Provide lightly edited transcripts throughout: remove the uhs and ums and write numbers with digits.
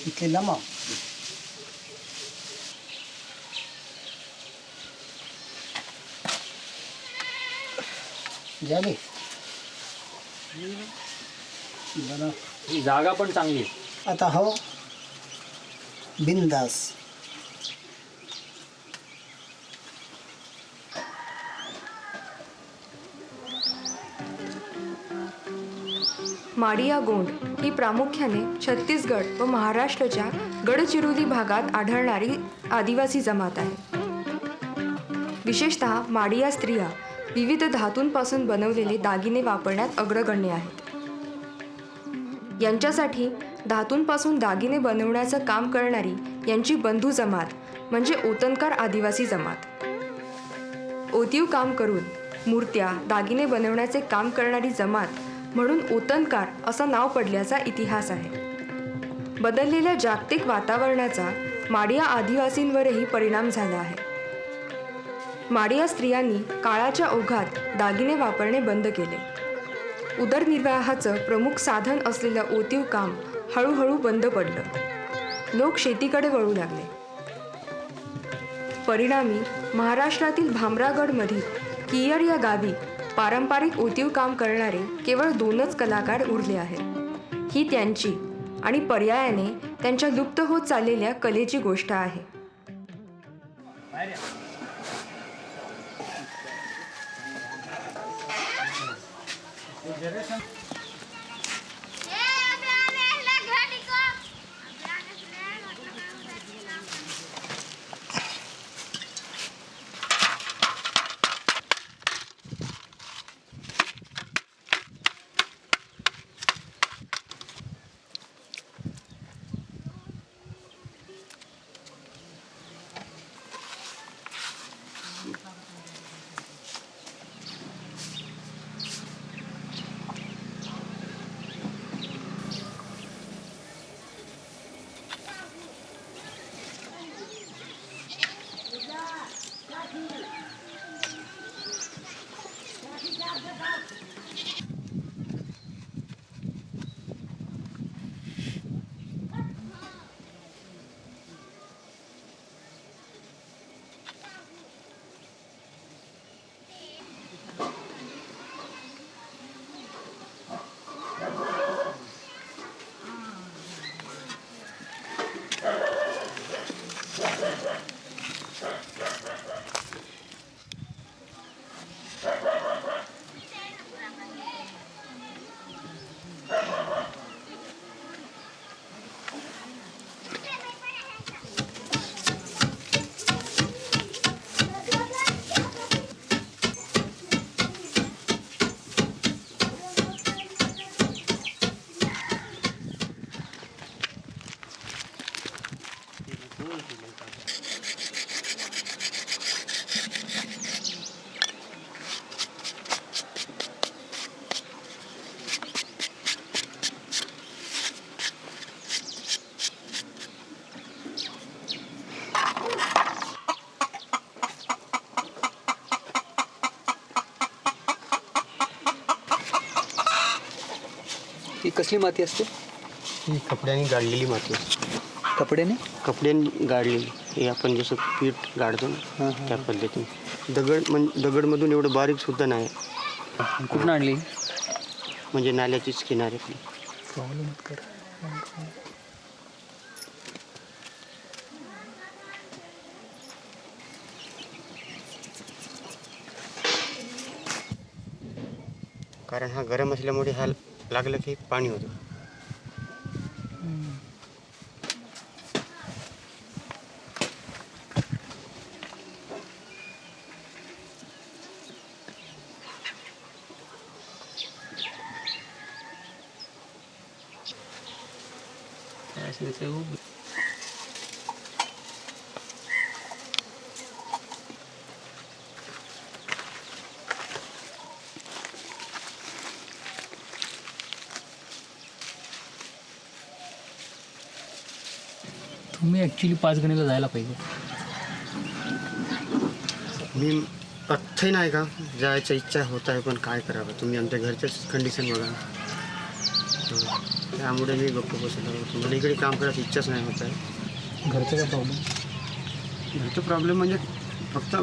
इथे लमा झाली बरं. ही जागा पण चांगली आहे. आता हो बिंदास. माडिया गोंड ही प्रामुख्याने छत्तीसगड व महाराष्ट्राच्या गडचिरोली भागात आढळणारी आदिवासी जमात आहे. विशेषतः माडिया स्त्रिया विविध धातूंपासून बनवलेले दागिने वापरण्यात अग्रगण्य आहेत. यांच्यासाठी धातूंपासून दागिने बनवण्याचं काम करणारी यांची बंधू जमात म्हणजे ओतनकार आदिवासी जमात. ओतीव काम करून मूर्त्या दागिने बनवण्याचे काम करणारी जमात म्हणून ओतनकार असं नाव पडल्याचा इतिहास आहे. बदललेल्या जागतिक वातावरणाचा माडिया आदिवासींवरही परिणाम झाला आहे. माडिया स्त्रियांनी काळाच्या ओघात दागिने वापरणे बंद केले. उदरनिर्वाहाचं प्रमुख साधन असलेलं ओतीव काम हळूहळू बंद पडलं. लोक शेतीकडे वळू लागले. परिणामी महाराष्ट्रातील भामरागडमधील कियर या गावी पारंपरिक ओतीव काम करणारे केवळ 2च कलाकार उरले आहेत. ही त्यांची आणि पर्यायाने त्यांच्या लुप्त होत चाललेल्या कलेची गोष्ट आहे. ती कसली माती असते? ही कपड्याने गाळलेली माती असते. कपड्याने? कपड्याने गाळलेली, हे आपण जसं पीठ गाळतो ना त्या पद्धतीने. दगडमधून एवढं बारीक सुद्धा नाही, कुठून आणली? म्हणजे नाल्याचीच किनारे. कारण हा गरम असल्यामुळे हा लागलं की पाणी होतं. तुम्ही ॲक्च्युली 5 गणीला जायला पाहिजे. मी पथ्य नाही का जायची इच्छा होत आहे, पण काय करावं. तुम्ही आमच्या घरच्याच कंडिशन बघा. त्यामुळे मी गप्प बसलो. मला इकडे काम करायची इच्छाच नाही होत आहे. घरचा काय प्रॉब्लेम? घरचा प्रॉब्लेम म्हणजे फक्त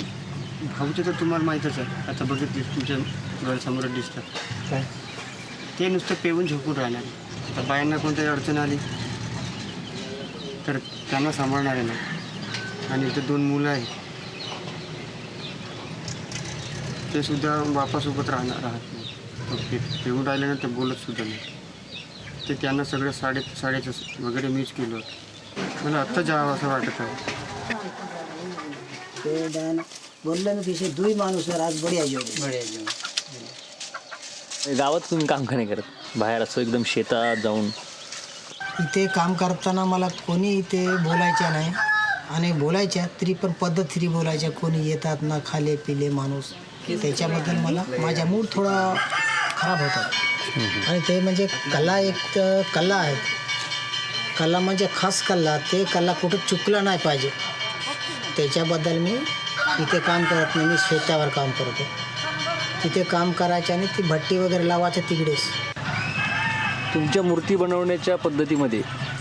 भाऊचे तर तुम्हाला माहीतच आहे. आता बघितली तुमच्या घरासमोरच दिसतात काय? ते नुसतं पेऊन झोपून राहणार. आता बायांना कोणत्याही अडचण आली तर त्यांना सांभाळणारे नाही. आणि इथे 2 मुलं आहेत, ते सुद्धा बापासोबत राहत नाही. पेऊन राहिल्यानंतर बोलत सुद्धा नाही. ते त्यांना सगळं साडेचं वगैरे मीच केलं होतं. मला आत्ता जावं असं वाटत आहे. ते दान बोललं ना तिथे दुई माणूस आज बढिया जेवण. गावात तुम्ही काम का नाही करत? बाहेर असं एकदम शेतात जाऊन. इथे काम करताना मला कोणी इथे बोलायच्या नाही, आणि बोलायच्या तरी पण पद्धतशीर बोलायच्या. कोणी येतात ना खाले पिले माणूस, त्याच्याबद्दल मला माझा मूड थोडा खराब होता. आणि ते म्हणजे कला, एक कला आहे. कला म्हणजे खास कला, ते कला कुठं चुकलं नाही पाहिजे. त्याच्याबद्दल मी इथे काम करत नाही. मी शेतावर काम करतो. तिथे काम करायचं आणि ती भट्टी वगैरे लावायचं तिकडेच. तुमच्या मूर्ती बनवण्याच्या पद्धतीमध्ये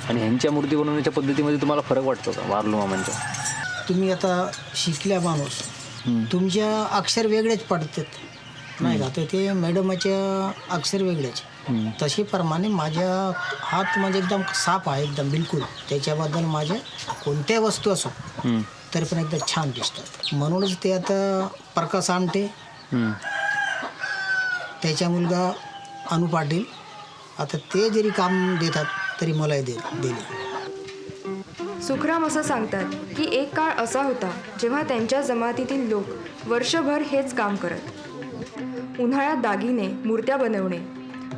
आणि ह्यांच्या मूर्ती बनवण्याच्या पद्धतीमध्ये तुम्हाला फरक वाटतो का वारलू मामांच्या? तुम्ही आता शिकल्या माणूस, तुमच्या अक्षर वेगळेच पडतात नाही का? तर ते मॅडमच्या अक्षर वेगळेच. तशी प्रमाणे माझ्या हात म्हणजे एकदम साफ आहे, एकदम बिलकुल. त्याच्याबद्दल माझ्या कोणत्या वस्तू असो तरी पण एकदम छान दिसतात. म्हणूनच ते आता प्रकाश आमटे, त्याचा मुलगा अनु पाटील, आता ते जरी काम देतात तरी मलाही दिले. सुखराम असं सांगतात की एक काळ असा होता जेव्हा त्यांच्या जमातीतील लोक वर्षभर हेच काम करत. उन्हाळ्यात दागिने मूर्त्या बनवणे,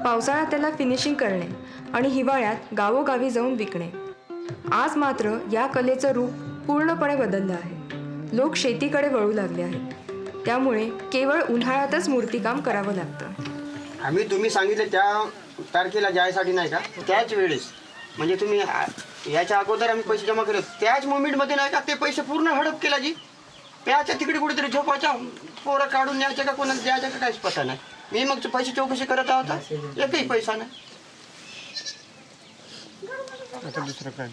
पावसाळ्यात त्याला फिनिशिंग करणे आणि हिवाळ्यात गावोगावी जाऊन विकणे. आज मात्र या कलेचं रूप पूर्णपणे बदललं आहे. लोक शेतीकडे वळू लागले आहेत. त्यामुळे केवळ उन्हाळ्यातच मूर्तिकाम करावं लागतं. तुम्ही सांगितले त्या तारखेला जायसाठी नाही का, त्याच वेळेस म्हणजे तुम्ही याच्या अगोदर आम्ही पैसे जमा केले, त्याच मोमेंटमध्ये नाही का ते पैसे पूर्ण हडप केला जी. त्याच्या तिकडे कुठेतरी झोपायच्या पोरं काढून न्यायच्या का कोणाला द्यायच्या का काहीच पता नाही. मी मग पैसे चौकशी करत आहोत, एकही पैसा नाही. आता दुसरं काय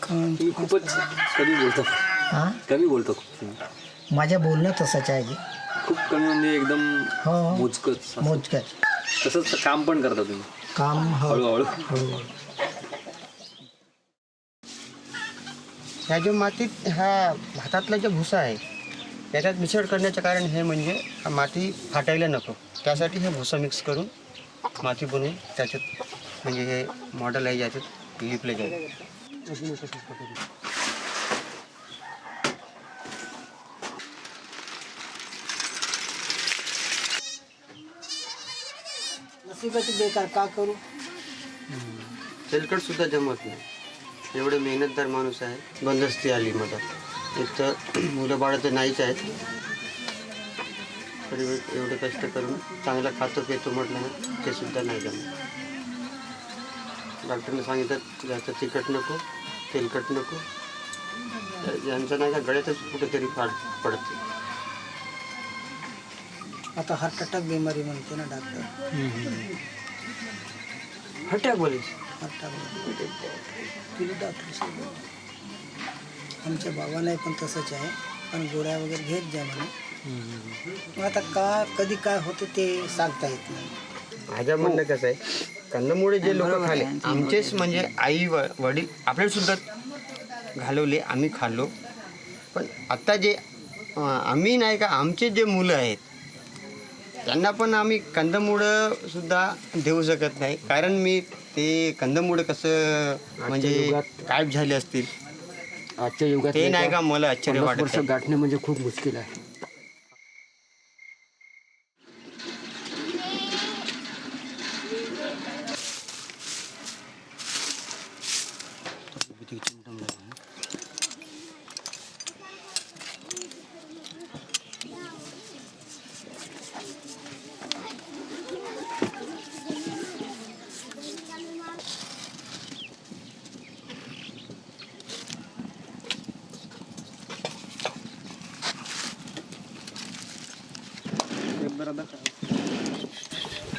तुम्ही खूपच कमी बोलतो. हां, कमी बोलतो खूप तुम्ही. माझ्या बोलणं तसंच आहे. खूप कमी म्हणजे एकदम हो, मोजकच. मोजकच. तसंच काम पण करता तुम्ही काम हळूहळू. हळूहळू. ह्या जो मातीत ह्या भातातला जो भुसा आहे त्याच्यात मिसळ करण्याचं कारण हे म्हणजे माती फाटायला नको, त्यासाठी हे भुसा मिक्स करून माती बनवून त्याच्यात म्हणजे हे मॉडेल आहे याच्यात लिपले जाईल. नशिबाची बेकार का करू. तेलकट सुद्धा जमत नाही. एवढे मेहनतदार माणूस आहे. बंदस्ती आली मधात. एक तर मुलं बाळं तर नाहीच आहेत, तरी एवढे कष्ट करून चांगलं खातो पितो म्हटलं ना ते सुद्धा नाही जमत. डॉक्टरने सांगितलं जास्त तिखट नको, तेलकट नको. यांचं नाही का गळ्यातच कुठेतरी फाट पडते. आता हार्ट अटॅक बिमारी म्हणते ना डॉक्टर. हट्या बोलीस हार्ट डॉक्टर आमच्या बाबांनाही पण तसंच आहे, पण गोळ्या वगैरे घेत जा म्हणे. आता का कधी काय होतं ते सांगता येत नाही. माझं म्हणणं कसं आहे, कंदमुळे जे लोक खाल्ले आमचेच म्हणजे आई वडील आपल्याला सुद्धा घालवले, आम्ही खाल्लो. पण आता जे आम्ही नाही का आमचे जे मुलं आहेत त्यांना पण आम्ही कंदमुळं सुद्धा देऊ शकत नाही. कारण मी ते कंदमुळं कसं म्हणजे गायब झाले असतील आजच्या युगात ते नाही का मला आश्चर्य 50 वाटत वर्ष आहे. गाठणे म्हणजे खूप मुश्किल आहे.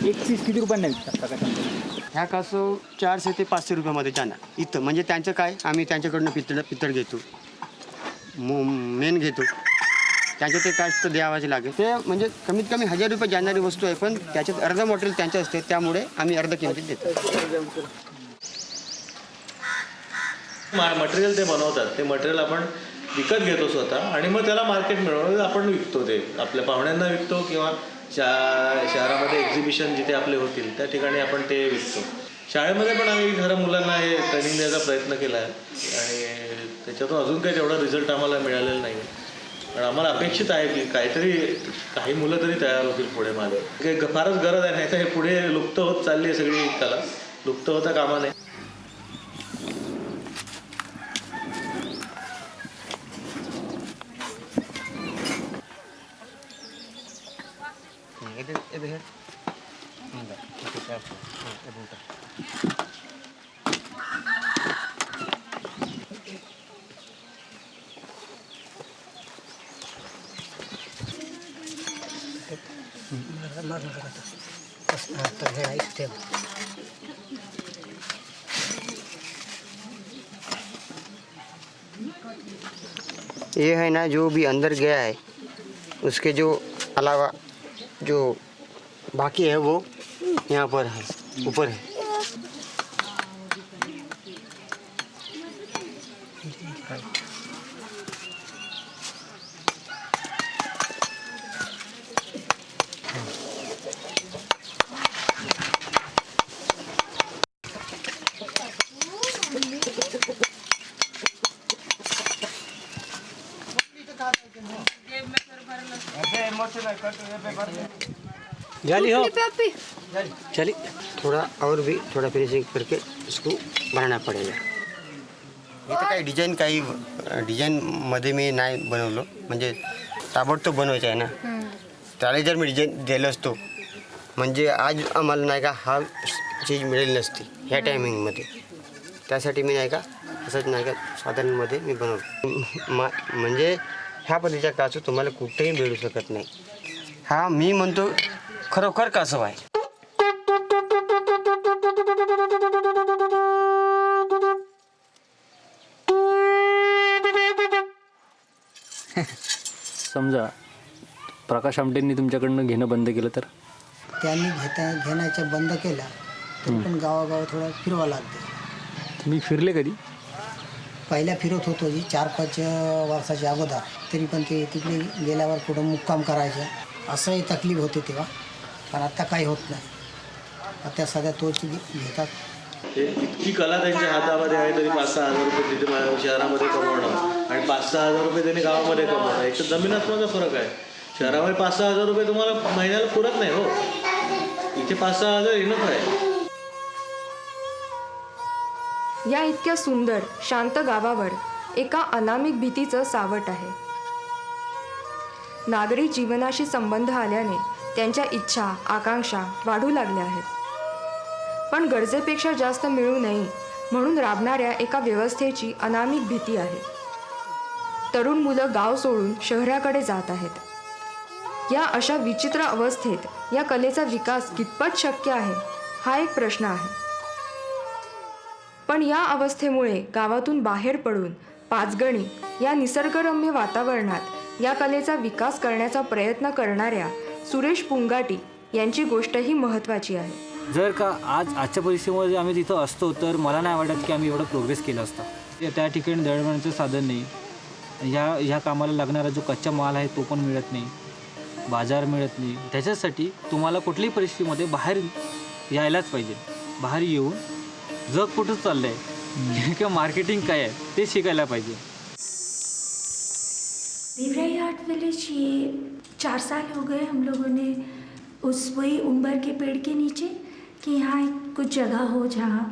एक चीज किती रुपयांना विकतात प्रकाशांमध्ये? ह्या कासव 400 ते 500 रुपयामध्ये जाणार इथं. म्हणजे त्यांचं काय, आम्ही त्यांच्याकडनं पितळ घेतो, मेन घेतो. त्यांचं ते कास्ट द्यावाच लागेल. ते म्हणजे कमीत कमी 1000 रुपये जाणारी वस्तू आहे, पण त्याच्यात अर्ध मटेरियल त्यांचं असते, त्यामुळे आम्ही अर्ध किमतीत देतो. मटेरियल ते बनवतात, ते मटेरियल आपण विकत घेतो स्वतः आणि मग त्याला मार्केट मिळवून आपण विकतो. ते आपल्या पाहुण्यांना विकतो किंवा शहरामध्ये एक्झिबिशन जिथे आपले होतील त्या ठिकाणी आपण ते विकतो. शाळेमध्ये पण आम्ही खरं मुलांना हे ट्रेनिंग द्यायचा प्रयत्न केला आहे आणि त्याच्यातून अजून काही तेवढा रिझल्ट आम्हाला मिळालेला नाही. पण आम्हाला अपेक्षित आहे की काहीतरी काही मुलं तरी तयार होतील पुढे मागे. काही फारच गरज आहे, नाही तर हे पुढे लुप्त होत चालली आहे सगळी कला. लुप्त होता कामा नये. ये है ना जो भी अंदर गया है उसके जो अलावा जो बाकी है वो यहाँ पर है, ऊपर है. झाली हो चली. थोड़ा फिनिशिंग करके इसको बनाना पड़ेगा. इथं काही डिझाईनमध्ये मी नाही बनवलं, म्हणजे ताबडतोब बनवायचं आहे ना. त्याला जर मी डिझाईन दिलं असतो म्हणजे आज आम्हाला नाही का हा चीज मिळेल नसती ह्या टायमिंगमध्ये. त्यासाठी मी नाही का असंच नाही का साधारणमध्ये मी बनवलं. म्हणजे ह्या पद्धतीच्या कासव तुम्हाला कुठेही मिळू शकत नाही. हा मी म्हणतो खरोखर कासव आहे. समजा प्रकाश आमटेंनी तुमच्याकडनं घेणं बंद केलं तर? त्यांनी घेण्याचं बंद केला तर पण गावागाव थोडं फिरवा लागते. तुम्ही फिरले कधी? पहिल्या फिरत होतो जी 4-5 वर्षाच्या अगोदर, तरी पण ते तिकडे गेल्यावर कुठं मुक्काम करायचं असंही तकलीफ होते तेव्हा. पण आता काही होत नाही. आता सध्या तोच घेतात. इतकी कला त्यांच्या हातामध्ये आहे तरी 5-6 हजार रुपये तिथे शहरामध्ये कमवणं आणि 5-6 हजार रुपये त्यांनी गावामध्ये कमवणं, एक तर जमीन आसमानाचा फरक आहे. शहरामध्ये 5-6 हजार रुपये तुम्हाला महिन्याला पुरत नाही हो. इथे 5-6 हजार इनफ आहे. या इतक्या सुंदर शांत गावावर एका अनामिक भीतीचं सावट आहे. नागरी जीवनाशी संबंध आल्याने त्यांच्या इच्छा आकांक्षा वाढू लागल्या आहेत. पण गरजेपेक्षा जास्त मिळू नये म्हणून राबणाऱ्या एका व्यवस्थेची अनामिक भीती आहे. तरुण मुलं गाव सोडून शहराकडे जात आहेत. या अशा विचित्र अवस्थेत या कलेचा विकास कितपत शक्य आहे हा एक प्रश्न आहे. पण या अवस्थेमुळे गावातून बाहेर पडून पाचगणी या निसर्गरम्य वातावरणात या कलेचा विकास करण्याचा प्रयत्न करणाऱ्या सुरेश पुंगाटी यांची गोष्टही महत्त्वाची आहे. जर का आजच्या परिस्थितीमध्ये आम्ही तिथं असतो तर मला नाही वाटत की आम्ही एवढं प्रोग्रेस केलं असतं. त्या ठिकाणी दळणवळणाचं साधन नाही. ह्या कामाला लागणारा जो कच्चा माल आहे तो पण मिळत नाही, बाजार मिळत नाही. त्याच्यासाठी तुम्हाला कुठल्याही परिस्थितीमध्ये बाहेर यायलाच पाहिजे. बाहेर येऊन जग कुठं चाललं आहे किंवा मार्केटिंग काय आहे ते शिकायला पाहिजे. देवराई आर्ट विलेज ये 4 साल हो गए हम लोगों ने उस वही उम्बर के पेड़ के नीचे कि यहाँ कुछ जगह हो जहाँ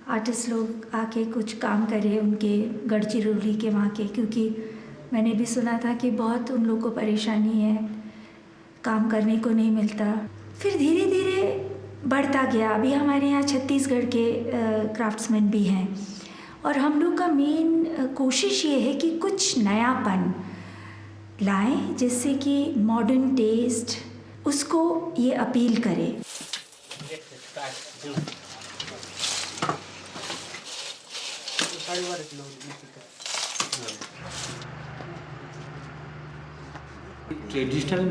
आर्टिस्ट लोग आके कुछ काम करें उनके गढ़चिरौली के वहाँ के, क्योंकि मैंने भी सुना था कि बहुत उन लोगों को परेशानी है, काम करने को नहीं मिलता. फिर धीरे धीरे बढ़ता गया. अभी हमारे यहाँ छत्तीसगढ़ के क्राफ्ट्समैन भी हैं और हम लोग का मेन कोशिश ये है कि कुछ नयापन लाएं जिससे कि मॉडर्न टेस्ट उसको ये अपील करे. ट्रेडिशनल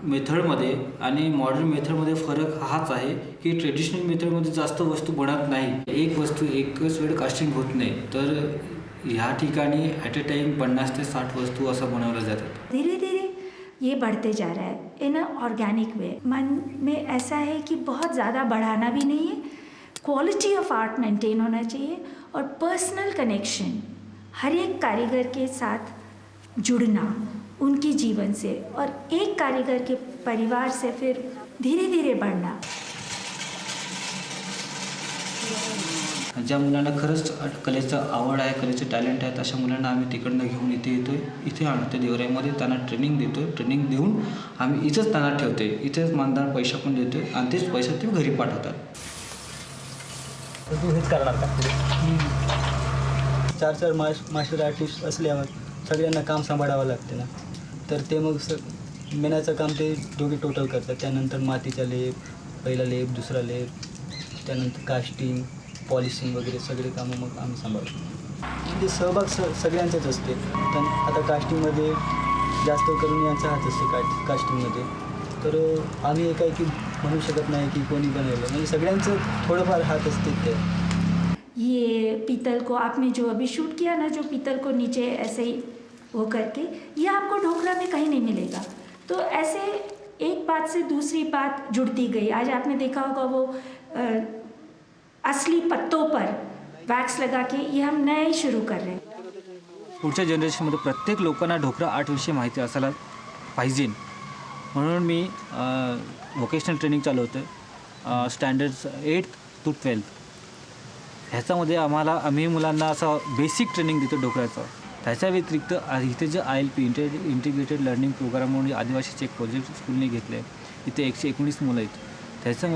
मेथडमध्ये आणि मॉडर्न मेथडमध्ये फरक हाच आहे की ट्रेडिशनल मेथडमध्ये जास्त वस्तू बनत नाही. एक वस्तू एकच वेळ कास्टिंग होत नाही, तर ह्या ठिकाणी ॲट अ टाइम 50 ते 60 वस्तू असं बनवल्या जातात. धीरे धीरे ये बढ़ते जा रहा है इन अ ऑर्गेनिक वे. मन में ऐसा है कि बहुत ज़्यादा बढ़ाना भी नहीं है, क्वालिटी ऑफ आर्ट मेंटेन होना चाहिए और पर्सनल कनेक्शन हर एक कारीगर के साथ जुड़ना उनके जीवन से और एक कारीगर के परिवार से फिर धीरे धीरे बढ़ना. ज्या मुलांना खरंच कलेचं आवड आहे, कलेचं टॅलेंट आहे, अशा मुलांना आम्ही तिकडनं घेऊन इथे येतो आहे, इथे आणतो देवराईमध्ये, त्यांना ट्रेनिंग देतो आहे. ट्रेनिंग देऊन आम्ही इथंच त्यांना ठेवतो आहे, इथेच मानधन पैसा पण देतो आहे आणि तेच पैसा ते घरी पाठवतात. तू हेच करणार का? 4 मास्टर आर्टिस्ट असल्यावर सगळ्यांना काम सांभाळावं लागते ना, तर ते मग मेनाचं काम ते दोघे टोटल करतात. त्यानंतर मातीचा लेप, पहिला लेप, दुसरा लेप, त्यानंतर कास्टिंग, पॉलिशिंग वगैरे सगळे कामं मग आम्ही सांभाळतो. म्हणजे सहभाग सगळ्यांचेच असते. पण आता कास्टिंगमध्ये जास्त करून यांचा हात असते कास्टिंगमध्ये, तर आम्ही एकाएकी म्हणू शकत नाही की कोणी बनवलं, म्हणजे सगळ्यांचं थोडंफार हात असते. ते ये पीतल को आपने जो अभी शूट किया ना, जो पीतल को नीचे ऐसे ही वो करके, ये आपको ढोकला में कहीं नहीं मिलेगा. तो ऐसे एक बात से दूसरी बात जुड़ती गई. आज आपने देखा होगा वो असली पत्तों पर वैक्स लगा के, ये हम नए शुरू कर रहे हैं. पुढच्या जनरेशनमध्ये प्रत्येक लोकांना ढोकरा आर्टविषयी माहिती असायला पाहिजे, म्हणून मी व्होकेशनल ट्रेनिंग चालवतो स्टँडर्ड्स 8th to 12th. ह्याच्यामध्ये आम्ही मुलांना असं बेसिक ट्रेनिंग देतो ढोकऱ्याचं. त्याच्या व्यतिरिक्त इथे जे ILP इंटिग्रेटेड लर्निंग प्रोग्राम म्हणून आदिवासीचे एक प्रोजेक्ट स्कूलने घेतले, इथे 119 मुलं आहेत. त्याच्यामुळे